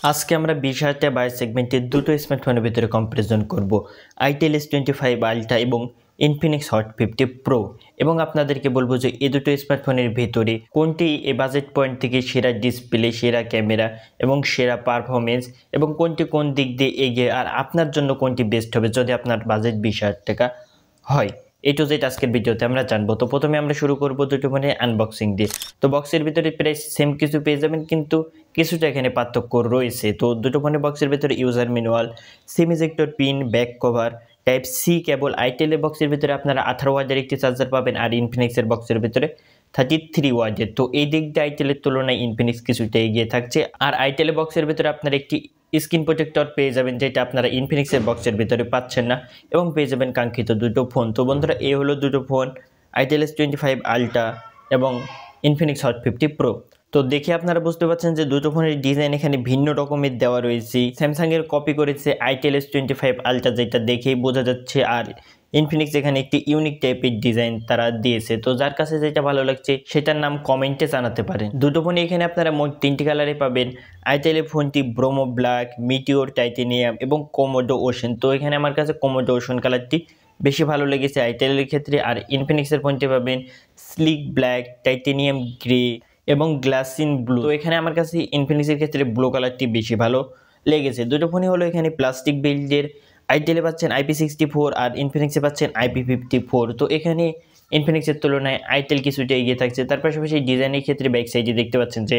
আজকে আমরা 20,000 সেগমেন্টের দুটো স্মার্টফোনের ভিতরে কম্পারিজন করব, আইটেল S25 আলট্রা এবং ইনফিনিক্স হট 50 প্রো, এবং আপনাদেরকে বলবো যে এই দুটো স্মার্টফোনের ভিতরে কোনটি এই বাজেট পয়েন্ট থেকে সেরা ডিসপ্লে, সেরা ক্যামেরা এবং সেরা পারফরমেন্স, এবং কোনটি কোন দিক দিয়ে এগিয়ে, আর আপনার জন্য কোনটি বেস্ট হবে যদি আপনার বাজেট 20,000 টাকা হয়। এই টু জেড আজকের ভিডিওতে আমরা জানবো। তো প্রথমে আমরা শুরু করব দুটো ফোনের আনবক্সিং দিয়ে। তো বক্সের ভিতরে প্রায় সেম কিছু পেয়ে যাবেন, কিন্তু কিছুটা এখানে পার্থক্য রয়েছে। তো দুটো ফোনের বক্সের ভিতরে user manual, SIM ejector pin, back cover, type C cable. আইটেলের বক্সের ভিতরে আপনারা 18 ওয়াটের একটি চার্জার পাবেন, আর ইনফিনিক্সের বক্সের ভিতরে 33 ওয়াটের। তো এই দিক দিয়ে আইটেলের তুলনায় ইনফিনিক্স কিছুটা এগিয়ে থাকছে। আর আইটেলের বক্সের ভিতরে আপনারা একটি স্ক্রিন প্রোটেক্টর পেয়ে যাবেন, যেটা আপনারা ইনফিনিক্সের বক্সের ভিতরে পাচ্ছেন না, এবং পেয়ে যাবেন কাঙ্ক্ষিত দুটো ফোন। তো বন্ধুরা, এই হলো দুটো ফোন, আইটেল S25 আলট্রা এবং ইনফিনিক্স হট 50 প্রো। তো দেখে আপনারা বুঝতে পারছেন যে দুটো ফোনের ডিজাইন এখানে ভিন্ন রকমের দেওয়া রয়েছে। স্যামসাংয়ের কপি করেছে আইটেল S25 আলট্রা, যেটা দেখেই বোঝা যাচ্ছে, আর ইনফিনিক্স এখানে একটি ইউনিক টাইপের ডিজাইন তারা দিয়েছে। তো যার কাছে যেটা ভালো লাগছে সেটার নাম কমেন্টে জানাতে পারেন। দুটো ফোনে এখানে আপনারা মোট 3টি কালারে পাবেন। আইটেলের ফোনটি ব্রোমো ব্ল্যাক, মিটিওর টাইটেনিয়াম এবং কোমোডো ওশেন। তো এখানে আমার কাছে কোমোডো ওশেন কালারটি বেশি ভালো লেগেছে আইটেলের ক্ষেত্রে। আর ইনফিনিক্সের ফোনটি পাবেন স্লিক ব্ল্যাক, টাইটেনিয়াম গ্রে এবং গ্লাসিন ব্লু। তো এখানে আমার কাছে ইনফিনিক্সের ক্ষেত্রে ব্লু কালারটি বেশি ভালো লেগেছে। দুটো ফোনই হলো এখানে প্লাস্টিক বিল্ডের। আইটেলে পাচ্ছেন IP64 আর ইনফিনিক্সে পাচ্ছেন IP54। তো এখানে ইনফিনিক্সের তুলনায় আইটেল কিছুটা এগিয়ে থাকছে। তার পাশাপাশি ডিজাইনের ক্ষেত্রে ব্যাক সাইডে দেখতে পাচ্ছেন যে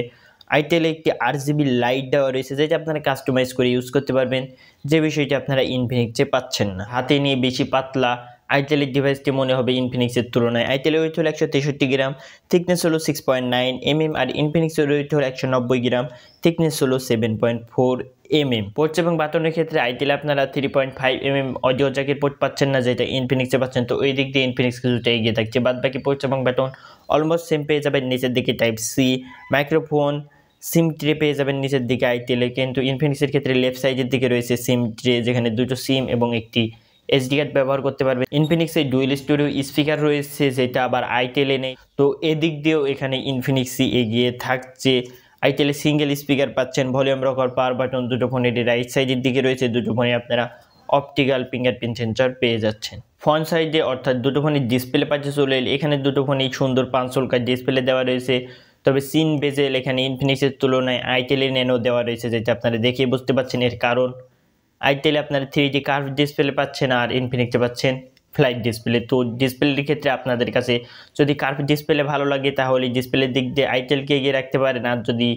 আইটেলে একটি RGB লাইট দেওয়া রয়েছে, যেটা আপনারা কাস্টমাইজ করে ইউজ করতে পারবেন, যে বিষয়টি আপনারা ইনফিনিক্সে পাচ্ছেন না। হাতে নিয়ে বেশি পাতলা আইটেলের ডিভাইসটি মনে হবে ইনফিনিক্সের তুলনায়। আইটেলের ওয়েট হলো 163 গ্রাম, থিকনেস হলো 6.9 mm, আর ইনফিনিক্সের ওয়েট হলো 190 গ্রাম, থিকনেস হলো 7.4 mm। পোর্টস এবং বাটনের ক্ষেত্রে আইটেলে আপনারা 3.5 mm অডিও জ্যাকের পোর্ট পাচ্ছেন না, যেটা ইনফিনিক্সে পাচ্ছেন। তো ওই দিক দিয়ে ইনফিনিক্স কিছুটা এগিয়ে থাকছে। বাদ বাকি পোর্টস এবং বাটন অলমোস্ট সেম পেয়ে যাবেন। নিচের দিকে type C, microphone, SIM tray পেয়ে যাবেন নিচের দিকে আইটেলে, কিন্তু ইনফিনিক্সের ক্ষেত্রে লেফট সাইডের দিকে রয়েছে সিম ট্রে, যেখানে দুটো সিম এবং একটি SD কার্ড ব্যবহার করতে পারবেন। ইনফিনিক্সে ডুয়েল স্টুডিও স্পিকার রয়েছে, যেটা আবার আইটেলে নেই। তো এদিক দিয়েও এখানে ইনফিনিক্সই এগিয়ে থাকছে। আইটেলে সিঙ্গেল স্পিকার পাচ্ছেন, ভলিউম রকার, পাওয়ার বাটন দুটো ফোনের রাইট সাইডের দিকে রয়েছে। দুটো ফোনে আপনারা অপটিক্যাল ফিঙ্গারপ্রিন্ট সেন্সর পেয়ে যাচ্ছেন। ফ্রন্ট সাইডে অর্থাৎ দুটো ফোনের ডিসপ্লে পাচ্ছে চলে এলে। এখানে দুটো ফোনেই সুন্দর 500 ডিসপ্লে দেওয়া রয়েছে, তবে সিন বেজেল এখানে ইনফিনিক্সের তুলনায় আইটেলে ন্যানো দেওয়া রয়েছে, যেটা আপনারা দেখেই বুঝতে পারছেন। এর কারণ আইটেলে আপনারা 3D কার্ভ ডিসপ্লে পাচ্ছেন, আর ইনফিনিক্সে পাচ্ছেন ফ্ল্যাট ডিসপ্লে। তো ডিসপ্লের ক্ষেত্রে আপনাদের কাছে যদি কার্ভ ডিসপ্লে ভালো লাগে, তাহলে ডিসপ্লের দিক দিয়ে আইটেলকে এগিয়ে রাখতে পারেন। আর যদি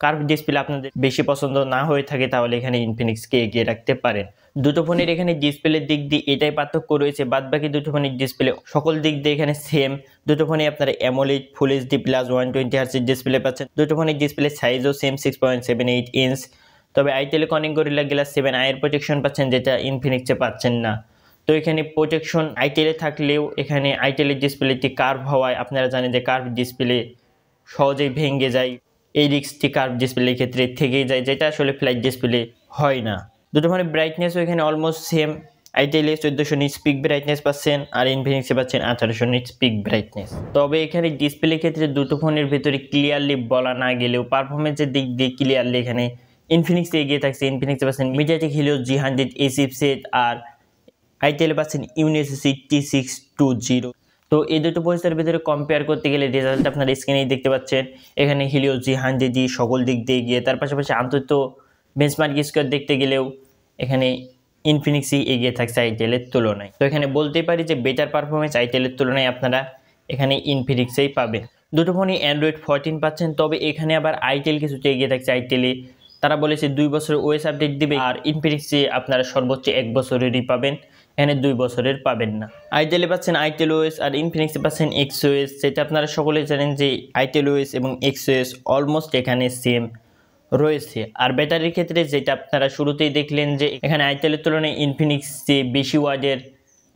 কার্ভ ডিসপ্লে আপনাদের বেশি পছন্দ না হয়ে থাকে, তাহলে এখানে ইনফিনিক্সকে এগিয়ে রাখতে পারেন। দুটো ফোনের এখানে ডিসপ্লের দিক দিয়ে এটাই পার্থক্য রয়েছে। বাদ বাকি দুটো ফোনের ডিসপ্লে সকল দিক দিয়ে এখানে সেম। দুটো ফোনে আপনারা অ্যামোলেড ফুল HD প্লাস 120 Hz ডিসপ্লে পাচ্ছেন। দুটো ফোনের ডিসপ্লে সাইজও সেম 6.78 ইঞ্চ। তবে আইটেলে কর্নিং গরিলা গ্লাস 7 আইয়ের প্রোটেকশন পাচ্ছেন, যেটা ইনফিনিক্সে পাচ্ছেন না। তো এখানে প্রোটেকশন আইটেলে থাকলেও এখানে আইটেলের ডিসপ্লেটি কার্ভ হওয়ায় আপনারা জানেন যে কার্ভ ডিসপ্লে সহজেই ভেঙে যায়। এই রিস্কটি কার্ভ ডিসপ্লের ক্ষেত্রে থেকেই যায়, যেটা আসলে ফ্ল্যাট ডিসপ্লে হয় না। দুটো ফোনের ব্রাইটনেসও এখানে অলমোস্ট সেম। আইটেলে 1400 নিটস পিক ব্রাইটনেস পাচ্ছেন, আর ইনফিনিক্সে পাচ্ছেন 1800 নিটস পিক ব্রাইটনেস। তবে এখানে ডিসপ্লের ক্ষেত্রে দুটো ফোনের ভিতরে ক্লিয়ারলি বলা না গেলেও পারফরমেন্সের দিক দিয়ে ক্লিয়ারলি এখানে ইনফিনিক্সে এগিয়ে থাকছে। ইনফিনিক্সে পাচ্ছেন মিডিয়াটেক হিলিও G100A চিপসেট, আর আইটেলে পাচ্ছেন ইউনিসি T620। তো এই দুটো পয়সার ভিতরে কম্পেয়ার করতে গেলে রেজাল্ট আপনারা স্ক্রিনেই দেখতে পাচ্ছেন। এখানে হিলিও G100 সকল দিক দিয়ে এগিয়ে। তার পাশাপাশি আন্তত বেঞ্চমার্ক স্কোর দেখতে গেলেও এখানে ইনফিনিক্সই এগিয়ে থাকছে আইটেলের তুলনায়। তো এখানে বলতেই পারি যে বেটার পারফরমেন্স আইটেলের তুলনায় আপনারা এখানে ইনফিনিক্সেই পাবেন। দুটো ফোনই Android 14 পাচ্ছেন, তবে এখানে আবার আইটেল কিছুটা এগিয়ে থাকছে। আইটেলে তারা বলেছে 2 বছরের OS আপডেট দিবে, আর ইনফিনিক্সে আপনারা সর্বোচ্চ 1 বছরেরই পাবেন, এখানে 2 বছরের পাবেন না। আইটেলে পাচ্ছেন আইটেল OS, আর ইনফিনিক্সে পাচ্ছেন XOS, যেটা আপনারা সকলেই জানেন যে আইটেল OS এবং XOS অলমোস্ট এখানে সেম রয়েছে। আর ব্যাটারির ক্ষেত্রে যেটা আপনারা শুরুতেই দেখলেন যে এখানে আইটেলের তুলনায় ইনফিনিক্সে বেশি ওয়াটের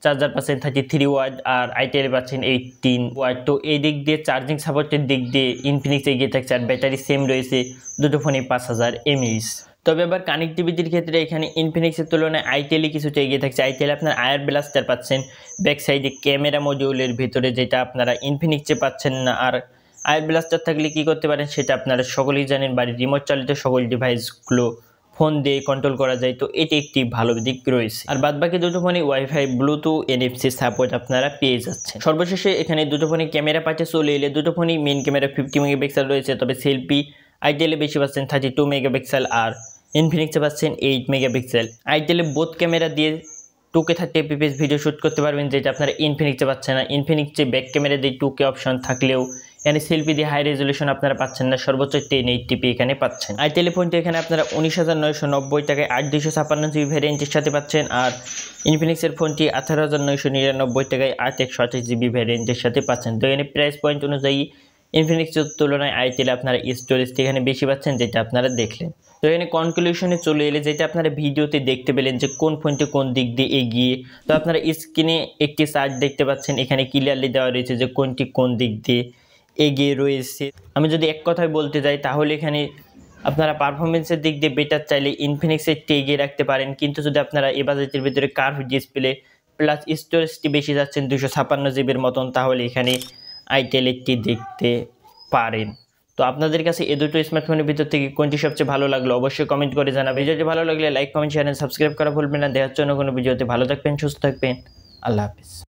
চার্জার পাচ্ছেন 33 ওয়াট, আর আইটেলে পাচ্ছেন 18 ওয়াট। তো এই দিক দিয়ে চার্জিং সাপোর্টের দিক দিয়ে ইনফিনিক্স এগিয়ে থাকছে, আর ব্যাটারি সেম রয়েছে দুটো ফোনে 5000 mAh। তবে আবার কানেক্টিভিটির ক্ষেত্রে এখানে ইনফিনিক্সের তুলনায় আইটেলই কিছুটা এগিয়ে থাকছে। আইটেলে আপনার আয়ার ব্লাস্টার পাচ্ছেন ব্যাক সাইডে ক্যামেরা মডিউলের ভিতরে, যেটা আপনারা ইনফিনিক্সে পাচ্ছেন না। আর আয়ার ব্লাস্টার থাকলে কি করতে পারেন সেটা আপনারা সকলেই জানেন, বাড়ির রিমোট চালিত সকল ডিভাইসগুলো ফোন দিয়ে কন্ট্রোল করা যায়, তো এটি একটি ভালো দিক রয়েছে। আর বাদবাকি দুটো ফোনে ওয়াইফাই, ব্লুটুথ, NFC সাপোর্ট আপনারা পেয়ে যাচ্ছেন। সর্বশেষে এখানে দুটো ফোনে ক্যামেরা পার্টে চলে এলে দুটো ফোনই মেন ক্যামেরা 50 মেগাপিক্সেল রয়েছে, তবে সেলফি আইটেলে বেশি পাচ্ছেন 32 মেগাপিক্সেল আর ইনফিনিক্সে পাচ্ছেন 8 মেগাপিক্সেল। আইটেলে বোথ ক্যামেরা দিয়ে 2K 30 fps ভিডিও শ্যুট করতে পারবেন, যেটা আপনারা ইনফিনিক্সে পাচ্ছেন না। ইনফিনিক্সে ব্যাক ক্যামেরা দিয়ে 2K অপশন থাকলেও এখানে সেলফি দিয়ে হাই রেজলিউশন আপনারা পাচ্ছেন না, সর্বোচ্চ 1080p এখানে পাচ্ছেন। আর টেলিফোনটি এখানে আপনারা 19,990 টাকায় 8/256GB ভ্যারিয়েন্টের সাথে পাচ্ছেন, আর ইনফিনিক্সের ফোনটি 18,999 টাকায় 8/128GB ভ্যারিয়েন্টের সাথে পাচ্ছেন। তো এখানে প্রাইস পয়েন্ট অনুযায়ী ইনফিনিক্সের তুলনায় আইটেলে আপনারা স্টোরেজটি এখানে বেশি পাচ্ছেন, যেটা আপনারা দেখলেন। তো এখানে কনক্লুশনে চলে এলে যেটা আপনারা ভিডিওতে দেখতে পেলেন যে কোন ফোনটি কোন দিক দিয়ে এগিয়ে, তো আপনারা স্ক্রিনে একটি চার্ট দেখতে পাচ্ছেন, এখানে ক্লিয়ারলি দেওয়া রয়েছে যে কোনটি কোন দিক দিয়ে এগিয়ে রয়েছে। আমি যদি এক কথায় বলতে যাই তাহলে এখানে আপনারা পারফরমেন্সের দিক দিয়ে বেটার চাইলে ইনফিনিক্সেরটি এগিয়ে রাখতে পারেন, কিন্তু যদি আপনারা এই বাজেটের ভিতরে কার্ভ ডিসপ্লে প্লাস স্টোরেজটি বেশি যাচ্ছেন 256GBর মতন, তাহলে এখানে আইটেল একটি দেখতে পারেন। তো আপনাদের কাছে এই দুটো স্মার্টফোনের ভিতর থেকে কোনটি সবচেয়ে ভালো লাগলো অবশ্যই কমেন্ট করে জানাবেন। ভিডিওটি ভালো লাগলে লাইক, কমেন্ট, শেয়ার, সাবস্ক্রাইব করা ভুলবেন না। দেখার জন্য কোনো ভিডিওতে ভালো থাকবেন, সুস্থ থাকবেন, আল্লাহ হাফিজ।